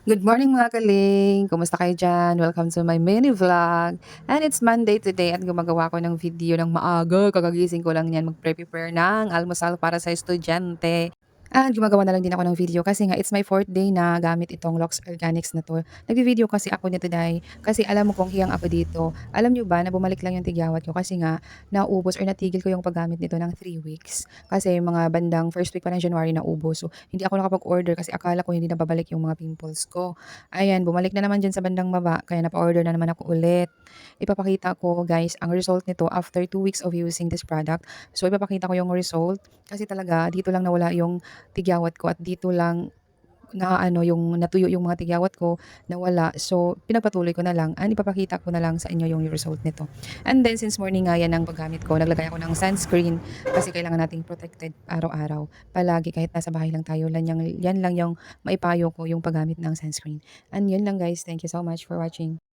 Good morning mga kaling! Kumusta kayo dyan? Welcome to my mini vlog. And it's Monday today at gumagawa ko ng video ng maaga. Kakagising ko lang yan magpre-prepare ng almusal para sa estudyante. At gumagawa na lang din ako ng video kasi nga it's my 4th day na gamit itong Lux Organics na 'to. Nagvi-video kasi ako nito dahil kasi alam mo kung hiyang ako dito. Alam niyo ba na bumalik lang yung tigyawat ko kasi nga naubos or natigil ko yung paggamit nito ng 3 weeks. Kasi mga bandang first week pa ng January naubos. So, hindi ako nakapag-order kasi akala ko hindi na babalik yung mga pimples ko. Ayan, bumalik na naman diyan sa bandang baba kaya napa-order na naman ako ulit. Ipapakita ko guys ang result nito after 2 weeks of using this product. So, ipapakita ko yung result kasi talaga dito lang nawala yung tigyawat ko at dito lang na ano yung natuyo yung mga tigyawat ko, nawala. So, pinagpatuloy ko na lang and ipapakita ko na lang sa inyo yung result nito. And then since morning nga yan ang paggamit ko, naglagay ako ng sunscreen kasi kailangan nating protected araw-araw. Palagi kahit nasa bahay lang tayo, yan lang yung maipayo ko yung paggamit ng sunscreen. And yun lang guys. Thank you so much for watching.